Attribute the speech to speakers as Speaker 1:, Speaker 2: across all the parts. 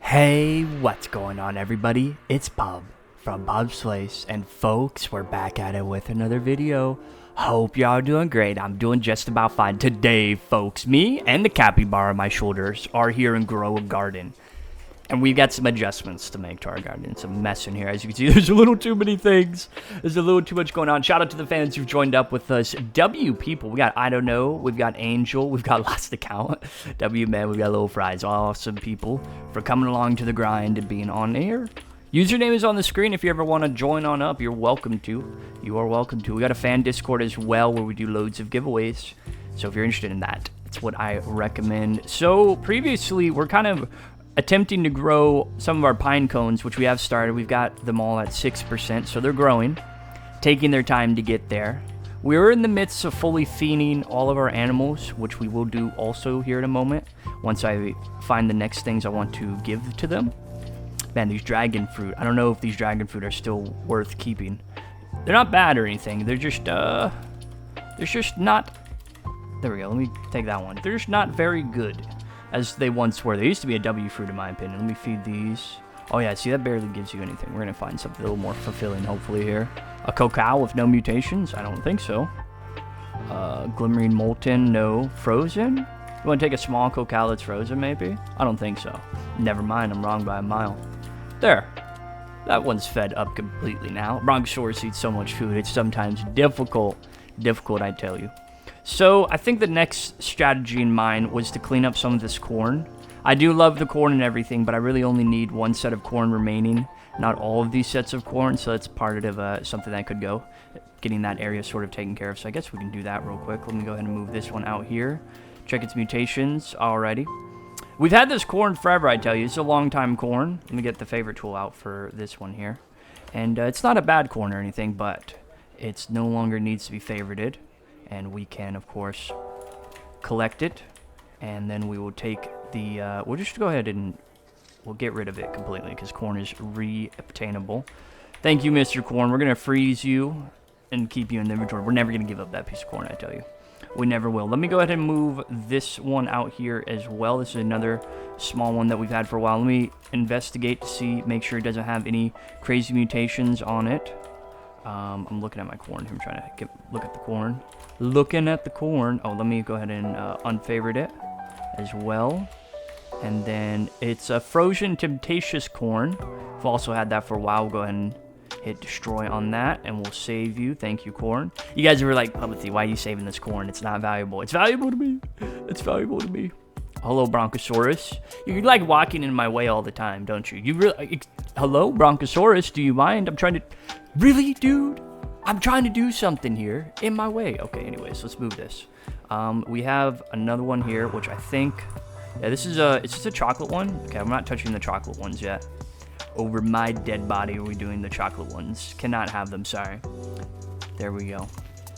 Speaker 1: Hey, what's going on, everybody? It's Pub from Pub's Place, and folks, we're back at it with another video. Hope y'all doing great. I'm doing just about fine. Today, folks, me and the capybara on my shoulders are here in Grow a Garden. And we've got some adjustments to make to our garden. It's a mess in here. As you can see, there's a little too many things. There's a little too much going on. Shout out to the fans who've joined up with us. W people. We got I Don't Know. We've got Angel. We've got lots to count. W man. We've got Little Fries. Awesome people for coming along to the grind and being on air. Username is on the screen. If you ever want to join on up, you're welcome to. You are welcome to. We got a fan Discord as well where we do loads of giveaways. So if you're interested in that, it's what I recommend. So previously, we're kind of attempting to grow some of our pine cones, which we have started. We've got them all at 6%, so they're growing, taking their time to get there. We're in the midst of fully feeding all of our animals, which we will do also here in a moment, once I find the next things I want to give to them. Man, these dragon fruit, I don't know if these dragon fruit are still worth keeping. They're not bad or anything, they're just not, there we go, let me take that one. They're just not very good as they once were. They used to be a W fruit in my opinion. Let me feed these. Oh yeah, see, that barely gives you anything. We're gonna find something a little more fulfilling hopefully here. A cacao with no mutations? I don't think so. Glimmering molten, no. Frozen? You wanna take a small cacao that's frozen maybe? I don't think so. Never mind, I'm wrong by a mile. There. That one's fed up completely now. Bronchosaurus eats so much food, it's sometimes difficult, I tell you. So I think the next strategy in mind was to clean up some of this corn. I do love the corn and everything, but I really only need one set of corn remaining, not all of these sets of corn, so that's part of something that could go, getting that area sort of taken care of. So I guess we can do that real quick. Let me go ahead and move this one out here. Check its mutations. Alrighty. We've had this corn forever, I tell you. It's a long time corn. Let me get the favorite tool out for this one here. And it's not a bad corn or anything, but it's no longer needs to be favorited. And we can, of course, collect it, and then we will take the, we'll just go ahead and we'll get rid of it completely, because corn is re-obtainable. Thank you, Mr. Corn. We're going to freeze you and keep you in the inventory. We're never going to give up that piece of corn, I tell you. We never will. Let me go ahead and move this one out here as well. This is another small one that we've had for a while. Let me investigate to see, make sure it doesn't have any crazy mutations on it. I'm looking at my corn here. I'm trying to look at the corn. Looking at the corn. Oh, let me go ahead and unfavorite it as well. And then it's a frozen temptations corn. We've also had that for a while. We'll go ahead and hit destroy on that, and we'll save you. Thank you, corn. You guys were like, Publicity, why are you saving this corn? It's not valuable. It's valuable to me. It's valuable to me. Hello, Bronchosaurus. You like walking in my way all the time, don't you? You really... Hello, Bronchosaurus. Do you mind? I'm trying to... Really, dude? I'm trying to do something here in my way. Okay, anyways, let's move this. We have another one here, which I think... Yeah, this is it's just a chocolate one. Okay, I'm not touching the chocolate ones yet. Over my dead body are we doing the chocolate ones. Cannot have them, sorry. There we go.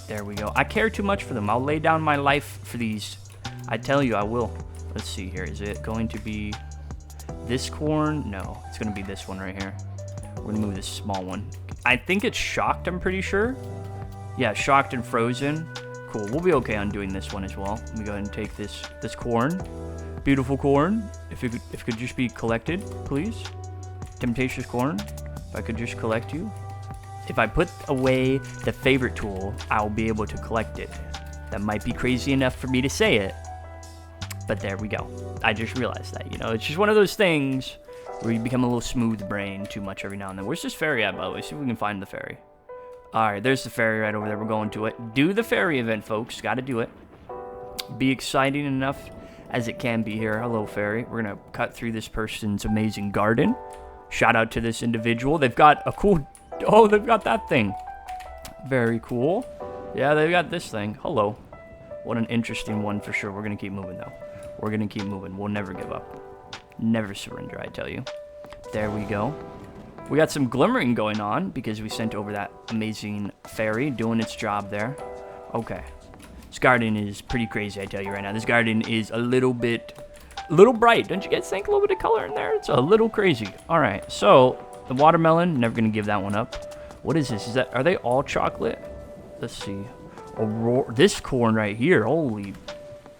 Speaker 1: There we go. I care too much for them. I'll lay down my life for these. I tell you, I will. Let's see here. Is it going to be this corn? No, it's going to be this one right here. We're going to move this small one. I think it's shocked, I'm pretty sure. Yeah, shocked and frozen. Cool, we'll be okay on doing this one as well. Let me go ahead and take this corn. Beautiful corn. If it could just be collected, please. Temptations corn. If I could just collect you. If I put away the favorite tool, I'll be able to collect it. That might be crazy enough for me to say it. But there we go. I just realized that, you know, it's just one of those things where you become a little smooth brain too much every now and then. Where's this fairy at, by the way? See if we can find the fairy. Alright, there's the fairy right over there. We're going to it. Do the fairy event, folks. Got to do it. Be exciting enough as it can be here. Hello, fairy. We're going to cut through this person's amazing garden. Shout out to this individual. They've got a cool... Oh, they've got that thing. Very cool. Yeah, they've got this thing. Hello. What an interesting one for sure. We're going to keep moving, though. We're going to keep moving. We'll never give up. Never surrender, I tell you. There we go. We got some glimmering going on because we sent over that amazing fairy doing its job there. Okay. This garden is pretty crazy, I tell you right now. This garden is a little bright. Don't you guys think? A little bit of color in there? It's a little crazy. All right. So the watermelon, never going to give that one up. What is this? Are they all chocolate? Let's see. This corn right here. Holy.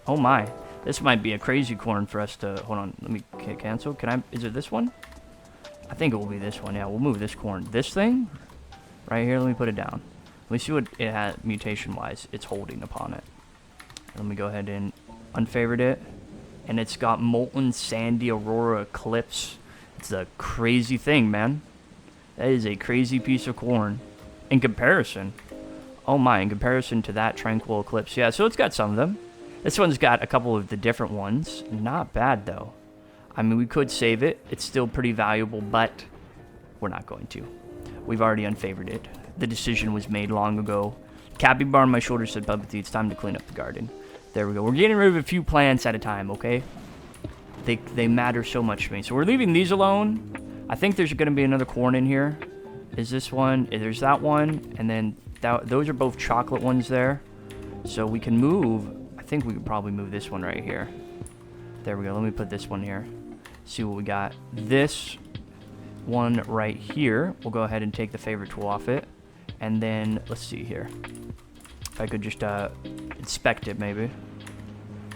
Speaker 1: Oh my. This might be a crazy corn for us to... Hold on. Let me cancel. Can I... Is it this one? I think it will be this one. Yeah, we'll move this corn. This thing? Right here. Let me put it down. Let me see what it has mutation-wise it's holding upon it. Let me go ahead and unfavorite it. And it's got Molten Sandy Aurora Eclipse. It's a crazy thing, man. That is a crazy piece of corn. In comparison. Oh my, in comparison to that Tranquil Eclipse. Yeah, so it's got some of them. This one's got a couple of the different ones. Not bad, though. I mean, we could save it. It's still pretty valuable, but we're not going to. We've already unfavored it. The decision was made long ago. Capybara on my shoulder said, Puppety, it's time to clean up the garden. There we go. We're getting rid of a few plants at a time, okay? They matter so much to me. So we're leaving these alone. I think there's going to be another corn in here. Is this one? There's that one. And then those are both chocolate ones there. So we can move. I think we could probably move this one right here. There we go. Let me put this one here. See what we got. This one right here. We'll go ahead and take the favorite tool off it. And then, let's see here. If I could just inspect it, maybe.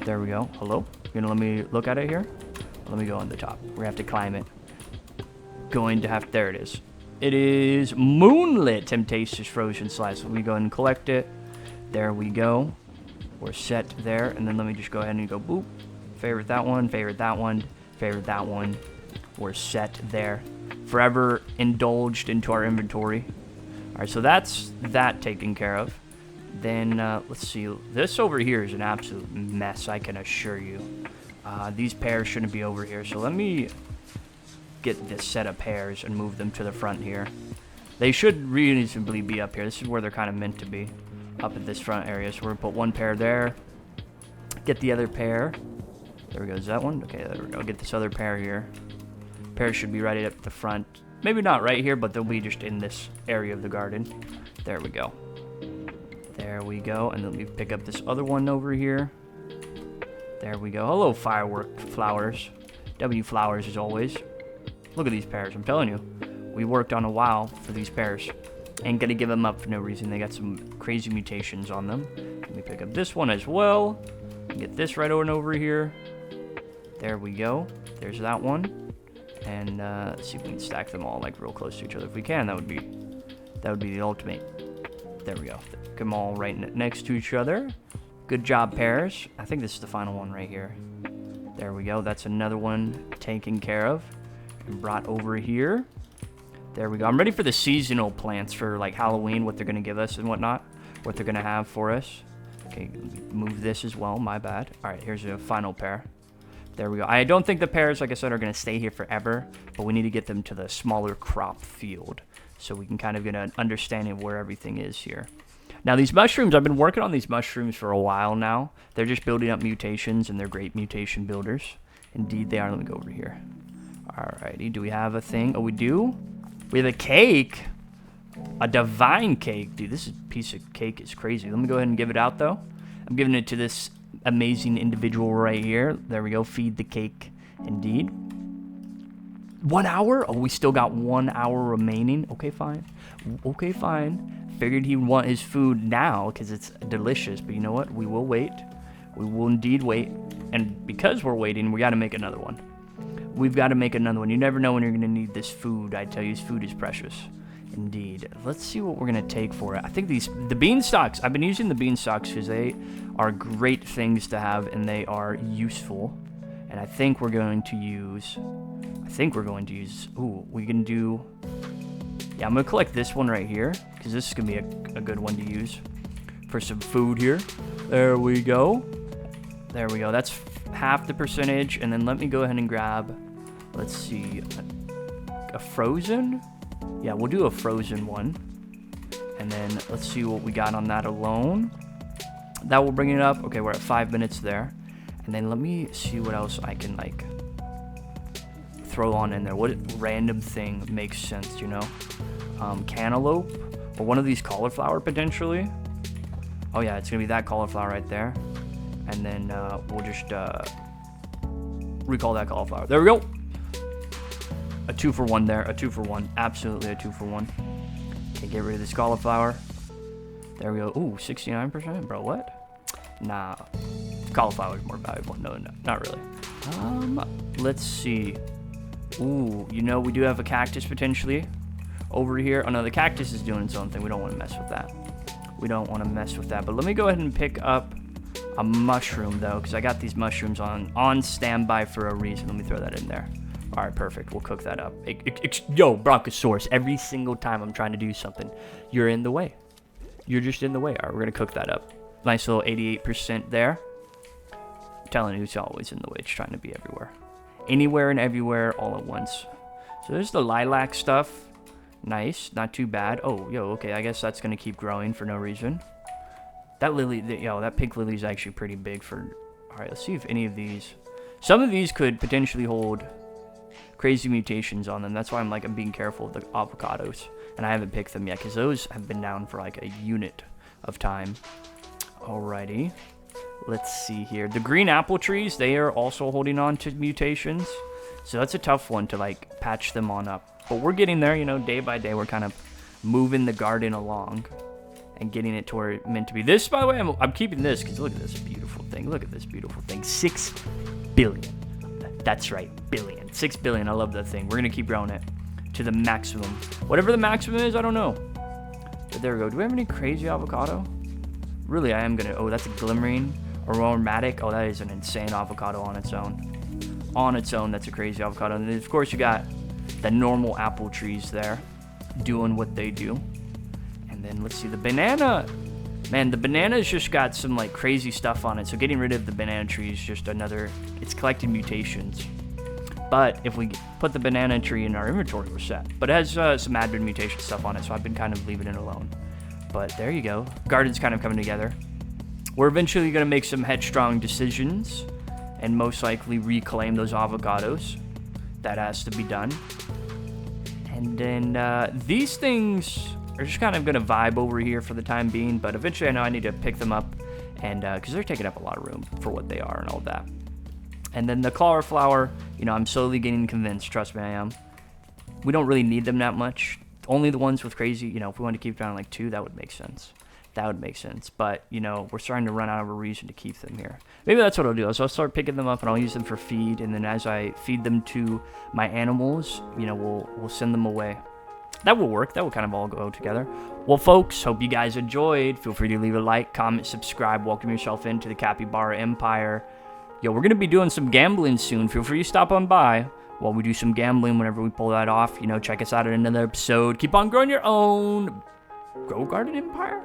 Speaker 1: There we go. Hello? You're going to let me look at it here? Let me go on the top. We're going to have to climb it. There it is. It is Moonlit Temptations Frozen Slice. Let me go ahead and collect it. There we go. We're set there. And then let me just go ahead and go boop. Favorite that one, favorite that one, favorite that one. We're set there. Forever indulged into our inventory. Alright, so that's that taken care of. Then, let's see. This over here is an absolute mess, I can assure you. These pears shouldn't be over here. So let me get this set of pears and move them to the front here. They should reasonably be up here. This is where they're kind of meant to be. Up at this front area. So we're going to put one pear there. Get the other pear. There we go. Is that one? Okay, there we go. Get this other pear here. Pears should be right up the front. Maybe not right here, but they'll be just in this area of the garden. There we go. There we go. And then let me pick up this other one over here. There we go. Hello, firework flowers. W flowers as always. Look at these pears. I'm telling you. We worked on a while for these pears. Ain't gonna give them up for no reason. They got some crazy mutations on them. Let me pick up this one as well. Get this right over here. There we go. There's that one. And let's see if we can stack them all like real close to each other. If we can, that would be the ultimate. There we go. Get them all right next to each other. Good job, pears. I think this is the final one right here. There we go. That's another one taken care of and brought over here. There we go. I'm ready for the seasonal plants for like Halloween, what they're going to give us and whatnot. What they're going to have for us. Okay, move this as well. My bad. All right, here's a final pair. There we go. I don't think the pears, like I said, are going to stay here forever. But we need to get them to the smaller crop field. So we can kind of get an understanding of where everything is here. Now, these mushrooms, I've been working on these mushrooms for a while now. They're just building up mutations, and they're great mutation builders. Indeed, they are. Let me go over here. Alrighty, do we have a thing? Oh, we do? We have a cake. A divine cake. Dude, this piece of cake is crazy. Let me go ahead and give it out, though. I'm giving it to this amazing individual right here. There we go. Feed the cake. Indeed. 1 hour? Oh, we still got 1 hour remaining. Okay, fine. Okay, fine. Figured he'd want his food now because it's delicious. But you know what? We will wait. We will indeed wait. And because we're waiting, we got to make another one. We've got to make another one. You never know when you're going to need this food. I tell you, this food is precious. Indeed. Let's see what we're going to take for it. I think the beanstalks. I've been using the beanstalks because they are great things to have and they are useful. And I think we're going to use... Ooh, we can do... Yeah, I'm going to collect this one right here because this is going to be a good one to use for some food here. There we go. There we go. That's half the percentage. And then let me go ahead and grab, let's see, a frozen? Yeah, we'll do a frozen one. And then let's see what we got on that alone. That will bring it up. Okay, we're at 5 minutes there. And then let me see what else I can, like, throw on in there. What random thing makes sense, you know? Cantaloupe or one of these cauliflower potentially. Oh yeah, it's gonna be that cauliflower right there. And then we'll just recall that cauliflower. There we go. A 2-for-1 there. A 2-for-1. Absolutely a 2-for-1. Okay, get rid of this cauliflower. There we go. Ooh, 69%, bro. What? Nah. Cauliflower is more valuable. No, not really. Let's see. Ooh, you know, we do have a cactus potentially over here. Oh, no, the cactus is doing its own thing. We don't want to mess with that. We don't want to mess with that. But let me go ahead and pick up a mushroom, though, because I got these mushrooms on standby for a reason. Let me throw that in there. All right, perfect. We'll cook that up. Yo, Bronchosaurus, every single time I'm trying to do something, you're in the way. You're just in the way. All right, we're going to cook that up. Nice little 88% there. I'm telling you, it's always in the way. It's trying to be everywhere. Anywhere and everywhere all at once. So there's the lilac stuff. Nice. Not too bad. Oh, yo, okay. I guess that's going to keep growing for no reason. That lily, that pink lily is actually pretty big for... All right, let's see if any of these... Some of these could potentially hold crazy mutations on them. That's why I'm being careful of the avocados. And I haven't picked them yet because those have been down for like a unit of time. Alrighty. Let's see here. The green apple trees, they are also holding on to mutations. So that's a tough one to like patch them on up. But we're getting there, you know, day by day. We're kind of moving the garden along and getting it to where it's meant to be. This, by the way, I'm keeping this because look at this beautiful thing. Look at this beautiful thing. 6 billion. That's right, billion. 6 billion. I love that thing. We're going to keep growing it to the maximum. Whatever the maximum is, I don't know. But there we go. Do we have any crazy avocado? Really, I am going to... Oh, that's a glimmering aromatic. Oh, that is an insane avocado on its own. On its own, that's a crazy avocado. And then, of course, you got the normal apple trees there doing what they do. And then let's see, the banana. Man, the banana's just got some like crazy stuff on it. So getting rid of the banana tree is just another... It's collecting mutations. But if we put the banana tree in our inventory, we're set. But it has some admin mutation stuff on it, so I've been kind of leaving it alone. But there you go. Garden's kind of coming together. We're eventually going to make some headstrong decisions and most likely reclaim those avocados. That has to be done. And then these things are just kind of going to vibe over here for the time being. But eventually I know I need to pick them up and because they're taking up a lot of room for what they are and all that. And then the cauliflower, you know, I'm slowly getting convinced. Trust me, I am. We don't really need them that much. Only the ones with crazy, you know, if we want to keep down like 2, that would make sense. That would make sense. But, you know, we're starting to run out of a reason to keep them here. Maybe that's what I'll do. So I'll start picking them up and I'll use them for feed. And then as I feed them to my animals, you know, we'll send them away. That will work. That will kind of all go together. Well, folks, hope you guys enjoyed. Feel free to leave a like, comment, subscribe. Welcome yourself into the Capybara Empire. Yo, we're going to be doing some gambling soon. Feel free to stop on by while we do some gambling whenever we pull that off. You know, check us out at another episode. Keep on growing your own Grow Garden Empire.